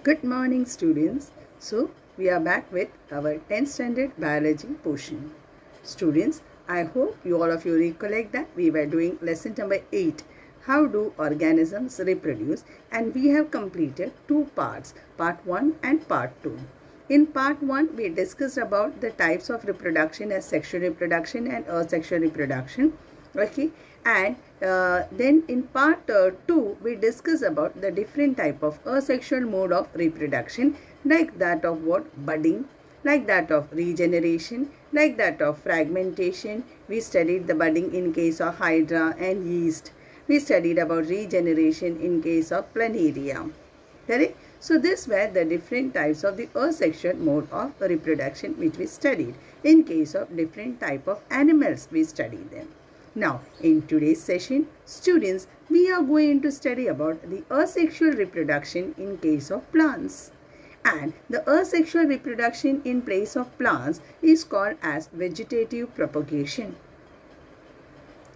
Good morning, students. So, we are back with our 10th standard biology portion. Students, I hope all of you recollect that we were doing lesson number 8. How do organisms reproduce? And we have completed two parts, part 1 and part 2. In part 1, we discussed about the types of reproduction as sexual reproduction and asexual reproduction. Okay, and then in part 2 we discuss about the different type of asexual mode of reproduction, like that of budding, like that of regeneration, like that of fragmentation. We studied the budding in case of hydra and yeast. We studied about regeneration in case of planaria. Correct? So these were the different types of the asexual mode of reproduction which we studied. In case of different type of animals, we studied them. Now, in today's session, students, we are going to study about the asexual reproduction in case of plants. And the asexual reproduction in place of plants is called as vegetative propagation.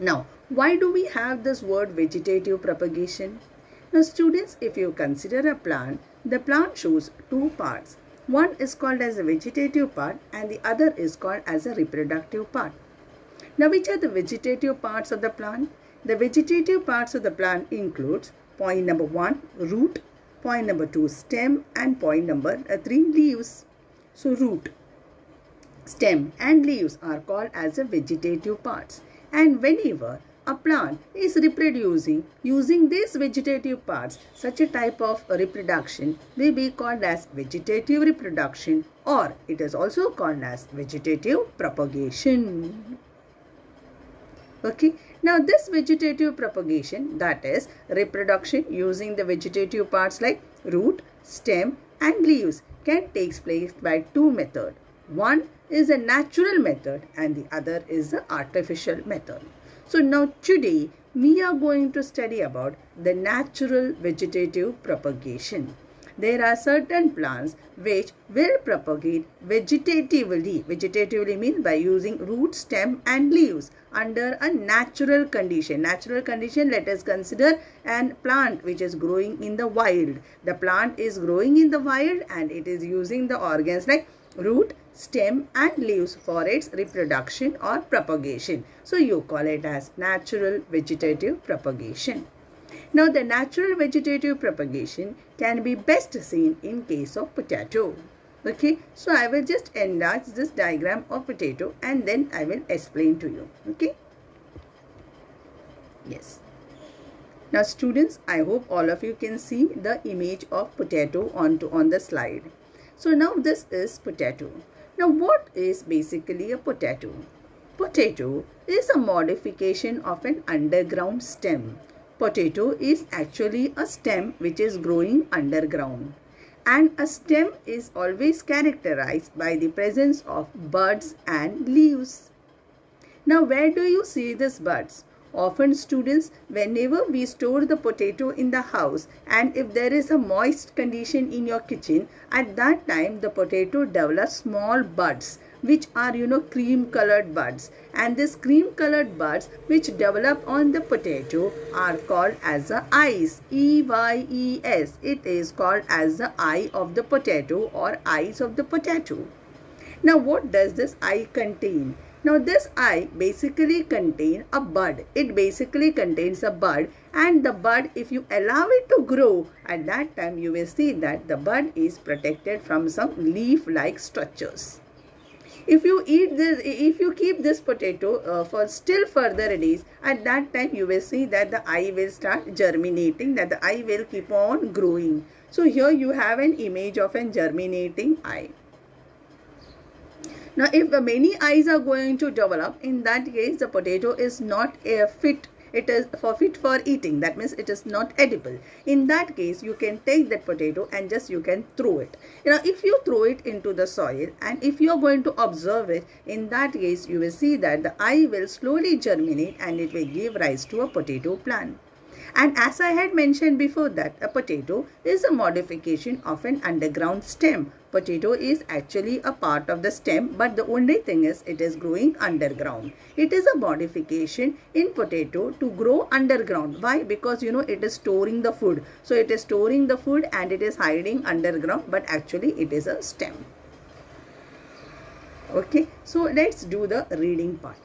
Now, why do we have this word vegetative propagation? Now, students, if you consider a plant, the plant shows two parts. One is called as a vegetative part and the other is called as a reproductive part. Now, which are the vegetative parts of the plant? The vegetative parts of the plant includes point number 1, root, point number 2, stem, and point number 3, leaves. So, root, stem, and leaves are called as the vegetative parts. And whenever a plant is reproducing using these vegetative parts, such a type of reproduction may be called as vegetative reproduction, or it is also called as vegetative propagation. Okay, now this vegetative propagation, that is reproduction using the vegetative parts like root, stem and leaves, can take place by two methods. One is a natural method and the other is the artificial method. So now today we are going to study about the natural vegetative propagation. There are certain plants which will propagate vegetatively. Vegetatively means by using root, stem and leaves under a natural condition. Natural condition, let us consider a plant which is growing in the wild. The plant is growing in the wild and it is using the organs like root, stem and leaves for its reproduction or propagation. So you call it as natural vegetative propagation. Now, the natural vegetative propagation can be best seen in case of potato. Okay, so I will just enlarge this diagram of potato and then I will explain to you. Okay, yes. Now, students, I hope all of you can see the image of potato on the slide. So now this is potato. Now, what is basically a potato? Potato is a modification of an underground stem. Potato is actually a stem which is growing underground, and a stem is always characterized by the presence of buds and leaves. Now, where do you see these buds? Often, students, whenever we store the potato in the house and if there is a moist condition in your kitchen, at that time the potato develops small buds which are cream colored buds, and these cream colored buds which develop on the potato are called as the eyes. E-Y-E-S. It is called as the eye of the potato or eyes of the potato. Now, what does this eye contain? Now, this eye basically contains a bud. It basically contains a bud, and the bud, if you allow it to grow, at that time you will see that the bud is protected from some leaf-like structures. If you eat this, if you keep this potato for still further days, at that time you will see that the eye will start germinating, that the eye will keep on growing. So here you have an image of a germinating eye. Now, if many eyes are going to develop, in that case the potato is not fit. It is fit for eating. That means it is not edible. In that case, you can take that potato and just you can throw it. If you throw it into the soil and if you are going to observe it, in that case, you will see that the eye will slowly germinate and it will give rise to a potato plant. And as I had mentioned before that a potato is a modification of an underground stem. Potato is actually a part of the stem, but the only thing is it is growing underground. It is a modification in potato to grow underground. Why? Because it is storing the food. So it is storing the food and it is hiding underground, but actually it is a stem. Okay, so let's do the reading part.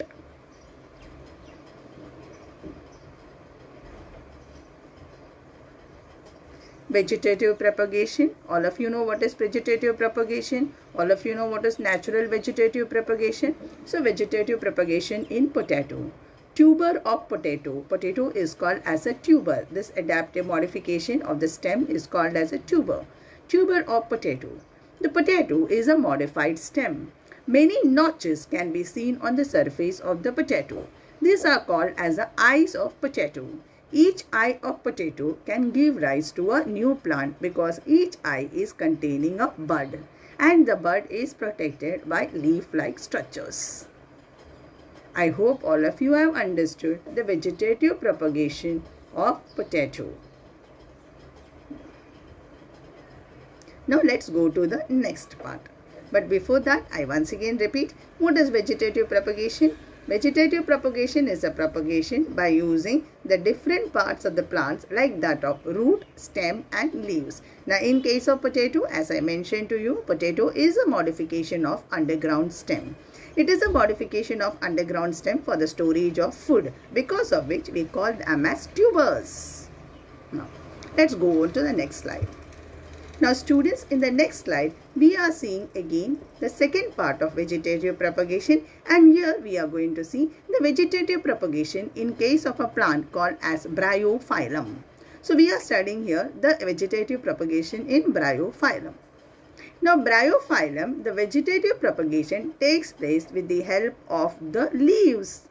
Vegetative propagation. All of you know what is vegetative propagation. All of you know what is natural vegetative propagation. So vegetative propagation in potato. Tuber of potato. Potato is called as a tuber. This adaptive modification of the stem is called as a tuber. Tuber of potato. The potato is a modified stem. Many notches can be seen on the surface of the potato. These are called as the eyes of potato. Each eye of potato can give rise to a new plant because each eye is containing a bud and the bud is protected by leaf-like structures. I hope all of you have understood the vegetative propagation of potato. Now let's go to the next part. But before that, I once again repeat, what is vegetative propagation? Vegetative propagation is a propagation by using the different parts of the plants like that of root, stem and leaves. Now in case of potato, as I mentioned to you, potato is a modification of underground stem. It is a modification of underground stem for the storage of food, because of which we call them as tubers. Now let's go on to the next slide. Now students, in the next slide, we are seeing again the second part of vegetative propagation, and here we are going to see the vegetative propagation in case of a plant called as bryophyllum. So we are studying here the vegetative propagation in bryophyllum. Now bryophyllum, the vegetative propagation takes place with the help of the leaves.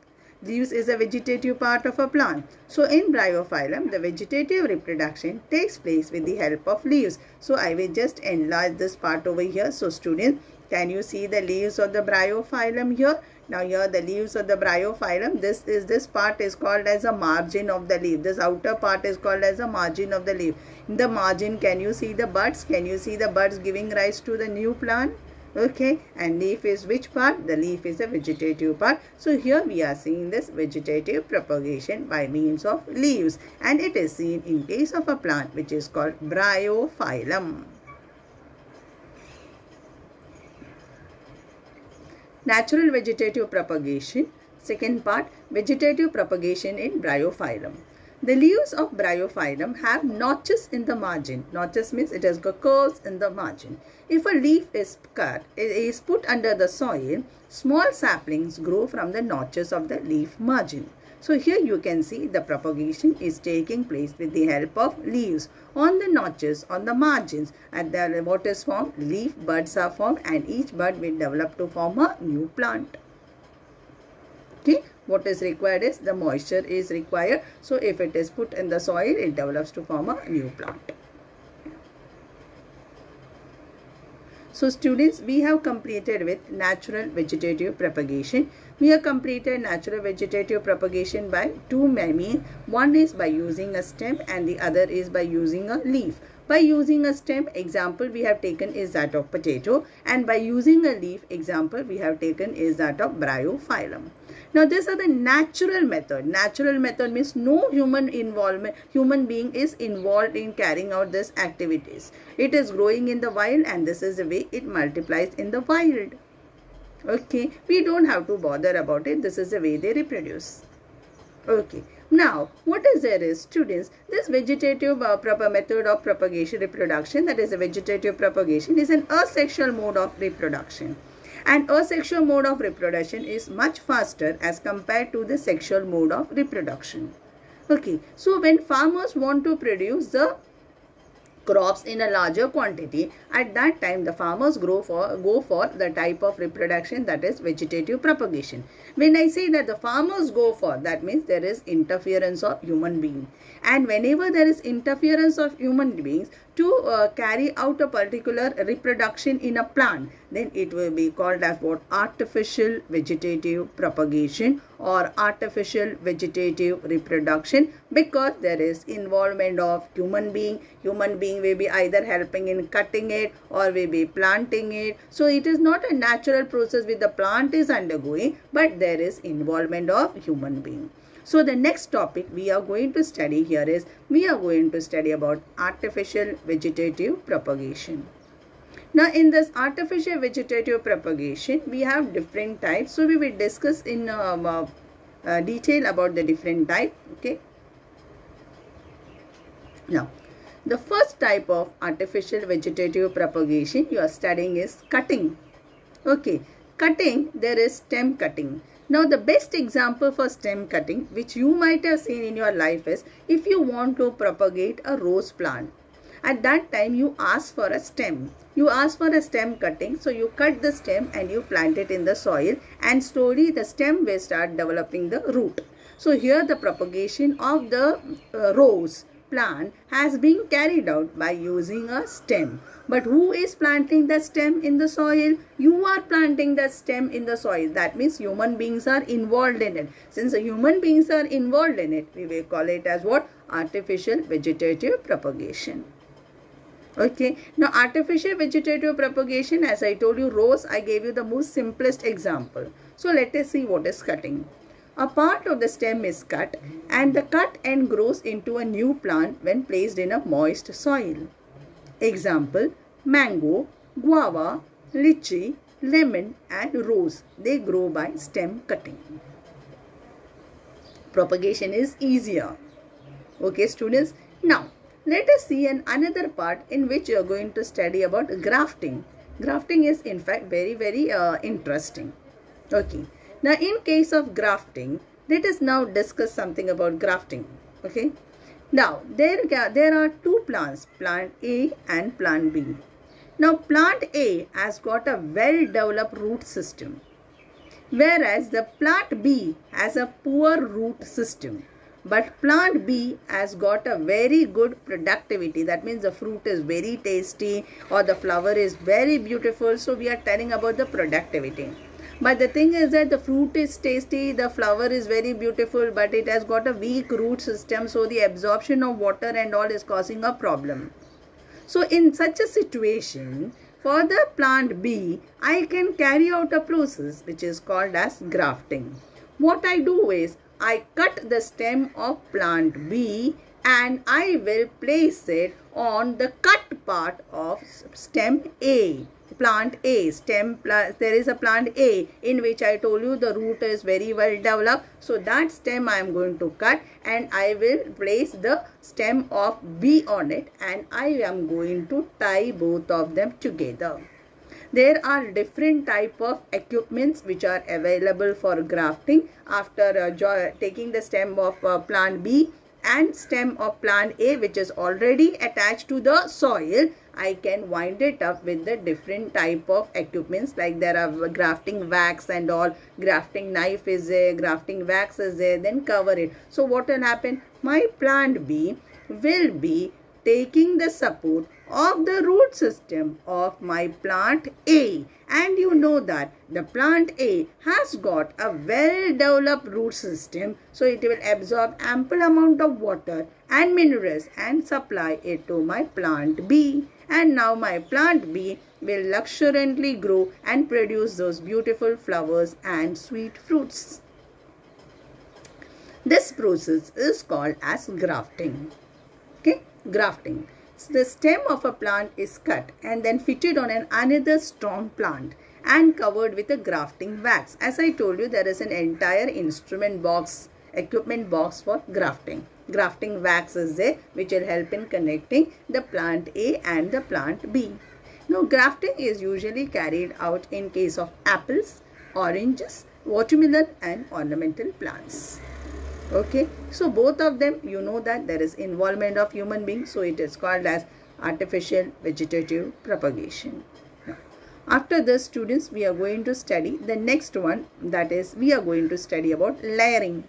Leaves is a vegetative part of a plant. So in bryophyllum, the vegetative reproduction takes place with the help of leaves. So I will just enlarge this part over here. So students, can you see the leaves of the bryophyllum here? Now here the leaves of the bryophyllum, this part is called as a margin of the leaf. This outer part is called as a margin of the leaf. In the margin, can you see the buds? Can you see the buds giving rise to the new plant? Okay, and leaf is which part? The leaf is a vegetative part. So here we are seeing this vegetative propagation by means of leaves, and it is seen in case of a plant which is called bryophyllum. Natural vegetative propagation. Second part, vegetative propagation in bryophyllum. The leaves of bryophyllum have notches in the margin. Notches means it has got curves in the margin. If a leaf is cut, it is put under the soil, small saplings grow from the notches of the leaf margin. So here you can see the propagation is taking place with the help of leaves on the notches, on the margins. And then what is formed? Leaf buds are formed, and each bud will develop to form a new plant. Okay, what is required is the moisture is required. So if it is put in the soil, it develops to form a new plant. So students, we have completed with natural vegetative propagation. We have completed natural vegetative propagation by two means. One is by using a stem and the other is by using a leaf. By using a stem, example we have taken is that of potato, and by using a leaf, example we have taken is that of bryophyllum. Now these are the natural method. Natural method means no human involvement, human being is involved in carrying out these activities. It is growing in the wild, and this is the way it multiplies in the wild. Okay, we don't have to bother about it. This is the way they reproduce. Okay. Now, what is there is, students, this vegetative proper method of propagation reproduction, that is a vegetative propagation, is an asexual mode of reproduction. And asexual mode of reproduction is much faster as compared to the sexual mode of reproduction. Okay, so when farmers want to produce the crops in a larger quantity, at that time the farmers go for the type of reproduction that is vegetative propagation. When I say that the farmers go for, that means there is interference of human being, and whenever there is interference of human beings to carry out a particular reproduction in a plant, then it will be called as what? Artificial vegetative propagation or artificial vegetative reproduction, because there is involvement of human being. Human being will be either helping in cutting it or will be planting it. So it is not a natural process which the plant is undergoing, but there is involvement of human being. So the next topic we are going to study here is, we are going to study about artificial vegetative propagation. Now in this artificial vegetative propagation, we have different types. So we will discuss in detail about the different type. Okay. Now the first type of artificial vegetative propagation you are studying is cutting. Okay. Cutting, there is stem cutting. Now the best example for stem cutting which you might have seen in your life is, if you want to propagate a rose plant. At that time you ask for a stem. You ask for a stem cutting. So you cut the stem and you plant it in the soil, and slowly the stem will start developing the root. So here the propagation of the rose plant has been carried out by using a stem. But who is planting the stem in the soil? You are planting the stem in the soil. That means human beings are involved in it. Since the human beings are involved in it, we will call it as what? Artificial vegetative propagation. Okay. Now artificial vegetative propagation, as I told you, rose, I gave you the most simplest example. So let us see what is cutting. A part of the stem is cut, and the cut end grows into a new plant when placed in a moist soil. Example: mango, guava, lychee, lemon and rose. They grow by stem cutting. Propagation is easier. Okay students. Now let us see another part in which you are going to study about grafting. Grafting is in fact very interesting. Okay. Now in case of grafting, let us now discuss something about grafting. Okay. Now there are two plants, plant A and plant B. Now plant A has got a well developed root system, whereas the plant B has a poor root system. But plant B has got a very good productivity. That means the fruit is very tasty or the flower is very beautiful. So we are telling about the productivity. But the thing is that the fruit is tasty, the flower is very beautiful, but it has got a weak root system. So the absorption of water and all is causing a problem. So in such a situation, for the plant B, I can carry out a process which is called as grafting. What I do is, I cut the stem of plant B and I will place it on the cut part of stem A. Plant A, there is a plant A in which I told you the root is very well developed. So that stem I am going to cut and I will place the stem of B on it, and I am going to tie both of them together. There are different type of equipments which are available for grafting. After taking the stem of plant B and stem of plant A, which is already attached to the soil, I can wind it up with the different type of equipments, like there are grafting wax and all. Grafting knife is there, grafting wax is there, then cover it. So what will happen? My plant B will be taking the support of the root system of my plant A, and you know that the plant A has got a well developed root system, so it will absorb ample amount of water and minerals and supply it to my plant B, and now my plant B will luxuriantly grow and produce those beautiful flowers and sweet fruits. This process is called as grafting. Okay, grafting. So the stem of a plant is cut and then fitted on another strong plant and covered with a grafting wax. As I told you, there is an entire instrument box, equipment box for grafting. Grafting wax is there which will help in connecting the plant A and the plant B. Now grafting is usually carried out in case of apples, oranges, watermelon and ornamental plants. Okay, so both of them, you know that there is involvement of human beings, so it is called as artificial vegetative propagation. Now, after this students, we are going to study the next one, that is we are going to study about layering.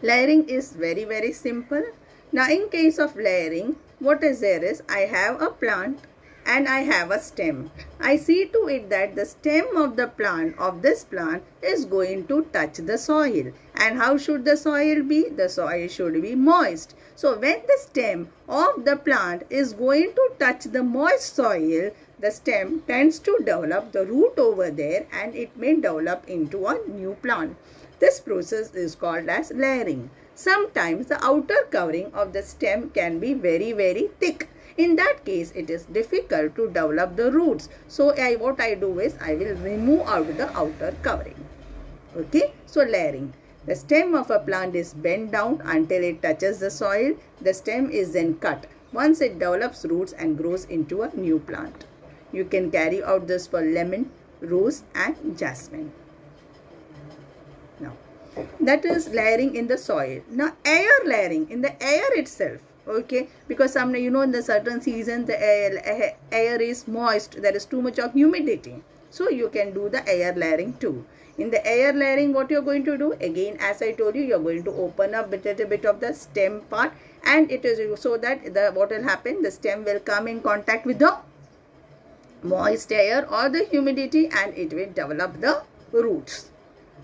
Layering is very simple. Now in case of layering, what is there is, I have a plant and I have a stem. I see to it that the stem of the plant, of this plant, is going to touch the soil. And how should the soil be? The soil should be moist. So when the stem of the plant is going to touch the moist soil, the stem tends to develop the root over there and it may develop into a new plant. This process is called as layering. Sometimes the outer covering of the stem can be very thick. In that case, it is difficult to develop the roots. So what I do is I will remove out the outer covering. Okay, so layering. The stem of a plant is bent down until it touches the soil. The stem is then cut. Once it develops roots and grows into a new plant. You can carry out this for lemon, rose and jasmine. Now, that is layering in the soil. Now, air layering in the air itself. Okay, because in the certain season the air is moist, there is too much of humidity. So, you can do the air layering too. In the air layering, what you are going to do? Again, as I told you, you are going to open up a bit of the stem part, and it is so that what will happen? The stem will come in contact with the moist air or the humidity and it will develop the roots.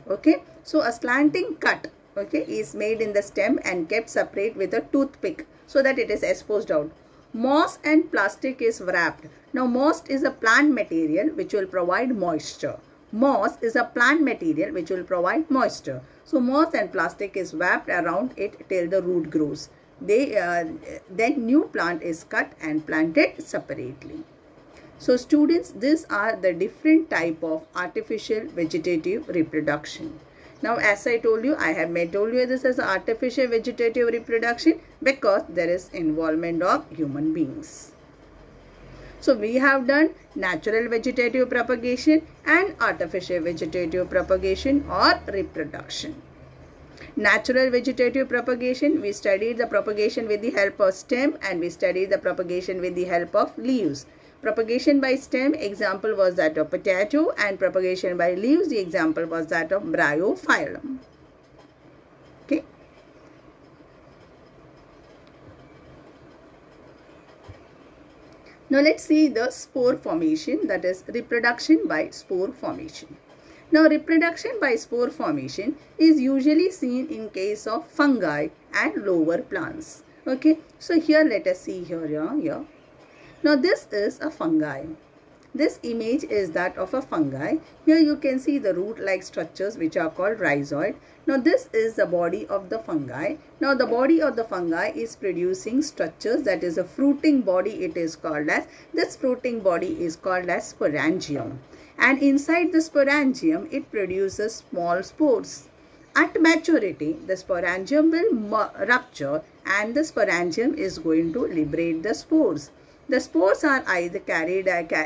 Okay, so a slanting cut, okay, is made in the stem and kept separate with a toothpick so that it is exposed out. Moss and plastic is wrapped. Now, moss is a plant material which will provide moisture. Moss is a plant material which will provide moisture. So, moss and plastic is wrapped around it till the root grows. Then new plant is cut and planted separately. So students, these are the different type of artificial vegetative reproduction. Now as I told you, I have told you this as artificial vegetative reproduction because there is involvement of human beings. So we have done natural vegetative propagation and artificial vegetative propagation or reproduction. Natural vegetative propagation, we studied the propagation with the help of stem and we studied the propagation with the help of leaves. Propagation by stem, example was that of potato, and propagation by leaves, the example was that of bryophyllum. Okay. Now let's see the spore formation, that is reproduction by spore formation. Now reproduction by spore formation is usually seen in case of fungi and lower plants. Okay, so here let us see here. Now this is a fungi. This image is that of a fungi. Here you can see the root-like structures which are called rhizoid. Now this is the body of the fungi. Now the body of the fungi is producing structures, that is a fruiting body it is called as. This fruiting body is called as sporangium. And inside the sporangium it produces small spores. At maturity the sporangium will rupture and the sporangium is going to liberate the spores. The spores are either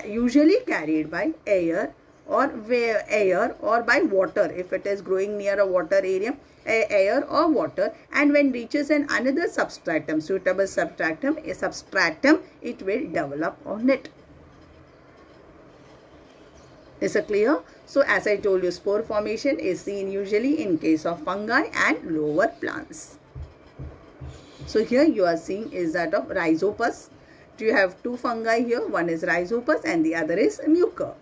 usually carried by air or by water. If it is growing near a water area, air or water, and when reaches another substratum, suitable substratum, it will develop on it. Is it clear? So as I told you, spore formation is seen usually in case of fungi and lower plants. So here you are seeing is that of Rhizopus. You have two fungi here, one is Rhizopus and the other is Mucor.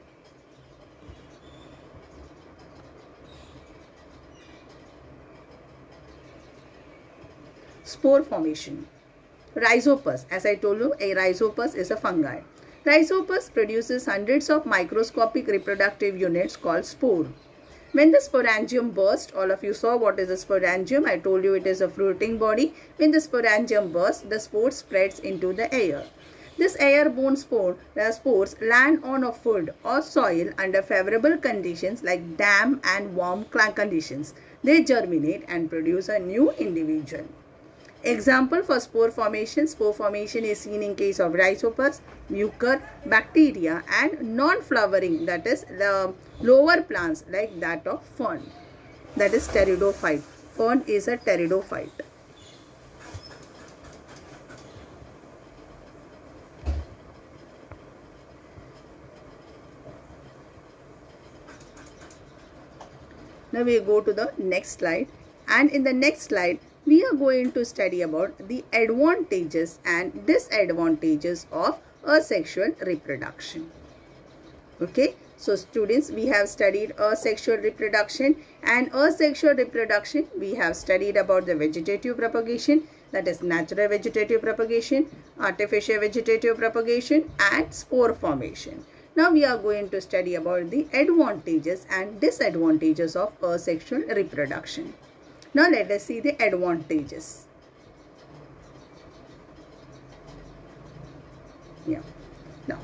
Spore formation. Rhizopus, as I told you, a Rhizopus is a fungi. Rhizopus produces hundreds of microscopic reproductive units called spore. When the sporangium bursts, all of you saw what is a sporangium. I told you it is a fruiting body. When the sporangium bursts, the spore spreads into the air. This airborne spores land on a food or soil under favorable conditions like damp and warm conditions. They germinate and produce a new individual. Example for spore formation is seen in case of Rhizopus, Mucor, bacteria and non-flowering, that is the lower plants like that of fern, that is pteridophyte. Fern is a pteridophyte. Now we go to the next slide, and in the next slide we are going to study about the advantages and disadvantages of asexual reproduction. Okay, so students, we have studied asexual reproduction, and asexual reproduction we have studied about the vegetative propagation, that is natural vegetative propagation, artificial vegetative propagation, and spore formation. Now we are going to study about the advantages and disadvantages of asexual reproduction. Now let us see the advantages. Yeah. Now,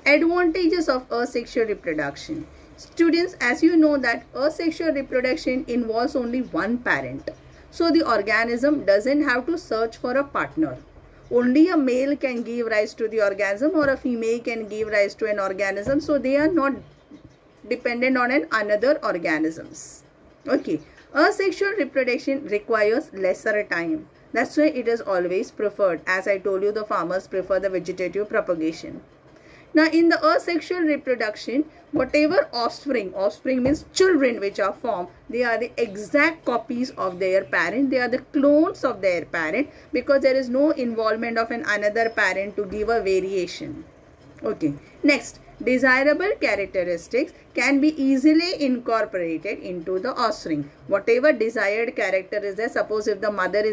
advantages of asexual reproduction. Students, as you know that asexual reproduction involves only one parent. So the organism doesn't have to search for a partner. Only a male can give rise to the organism, or a female can give rise to an organism. So they are not dependent on another organisms. Okay. Asexual reproduction requires lesser time. That's why it is always preferred. As I told you, the farmers prefer the vegetative propagation. Now, in the asexual reproduction, whatever offspring means children which are formed, they are the exact copies of their parent. They are the clones of their parent, because there is no involvement of another parent to give a variation. Okay. Next, desirable characteristics can be easily incorporated into the offspring. Whatever desired character is there, suppose if the mother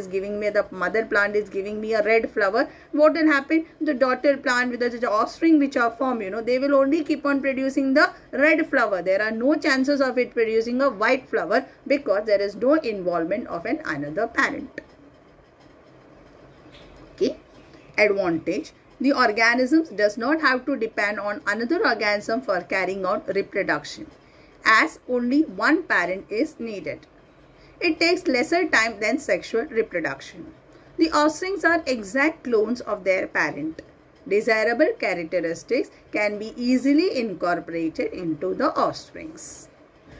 plant is giving me a red flower, what will happen? The daughter plant with the offspring which are formed, they will only keep on producing the red flower. There are no chances of it producing a white flower, because there is no involvement of another parent. Okay. Advantage. The organism does not have to depend on another organism for carrying out reproduction, as only one parent is needed. It takes lesser time than sexual reproduction. The offsprings are exact clones of their parent. Desirable characteristics can be easily incorporated into the offsprings.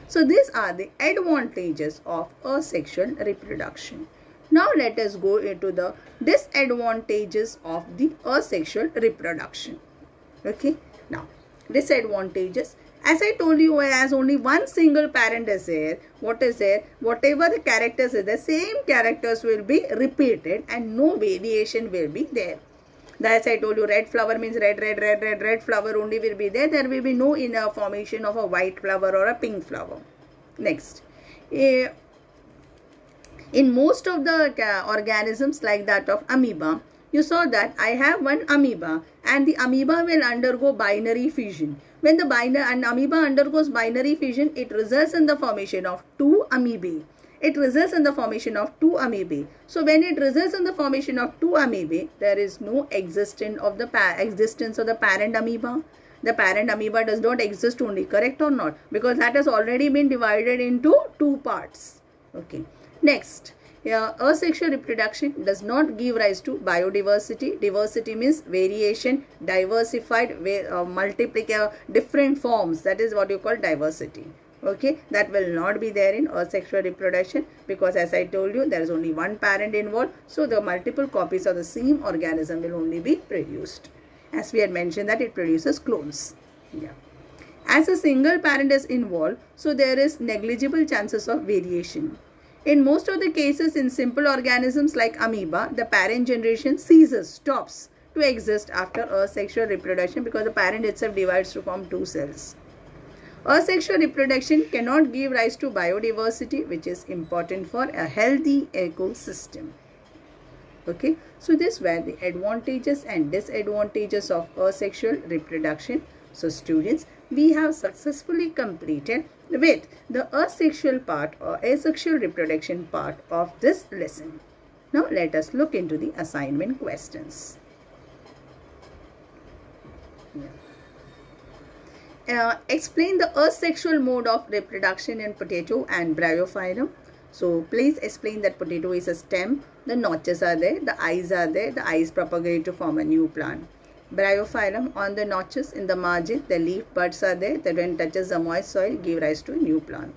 So these are the advantages of asexual reproduction. Now let us go into the disadvantages of the asexual reproduction. Okay. Now, disadvantages. As I told you, as only one single parent is there, what is there? Whatever the characters is, the same characters will be repeated and no variation will be there. As I told you, red flower means red flower only will be there. There will be no inner formation of a white flower or a pink flower. Next. In most of the organisms like that of amoeba, you saw that I have one amoeba, and the amoeba will undergo binary fission. When the amoeba undergoes binary fission, it results in the formation of two amoebae. So when it results in the formation of two amoebae, there is no existence of the parent amoeba. The parent amoeba does not exist only, correct or not? Because that has already been divided into two parts. Okay. Next, asexual reproduction does not give rise to biodiversity. Diversity means variation, diversified, different forms. That is what you call diversity. Okay, that will not be there in asexual reproduction, because as I told you, there is only one parent involved. So the multiple copies of the same organism will only be produced. As we had mentioned that it produces clones. Yeah. As a single parent is involved, so there is negligible chances of variation. In most of the cases, in simple organisms like amoeba, the parent generation stops to exist after asexual reproduction, because the parent itself divides to form two cells. Asexual reproduction cannot give rise to biodiversity, which is important for a healthy ecosystem. Okay, so these were the advantages and disadvantages of asexual reproduction. So students, we have successfully completed with the asexual part or asexual reproduction part of this lesson. Now let us look into the assignment questions. Explain the asexual mode of reproduction in potato and bryophyllum. So please explain that potato is a stem, the notches are there, the eyes are there, the eyes propagate to form a new plant. Bryophyllum, on the notches in the margin, the leaf buds are there that when touches the moist soil give rise to a new plant.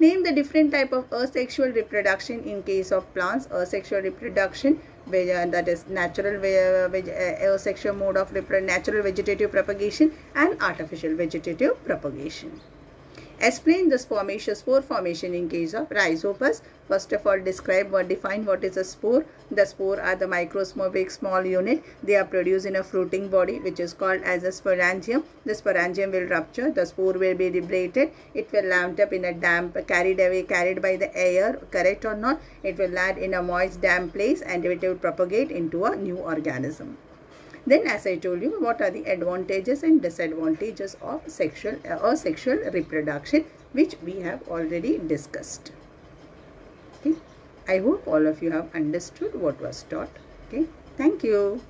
Name the different type of asexual reproduction in case of plants. Asexual reproduction, that is natural asexual mode of natural vegetative propagation and artificial vegetative propagation. Explain the spore formation in case of Rhizopus. First of all, define what is a spore. The spore are the microscopic small unit. They are produced in a fruiting body which is called as a sporangium. The sporangium will rupture. The spore will be liberated. It will land up in a damp, carried by the air. Correct or not? It will land in a moist, damp place and it will propagate into a new organism. Then, as I told you, what are the advantages and disadvantages of sexual reproduction, which we have already discussed. Okay. I hope all of you have understood what was taught. Okay. Thank you.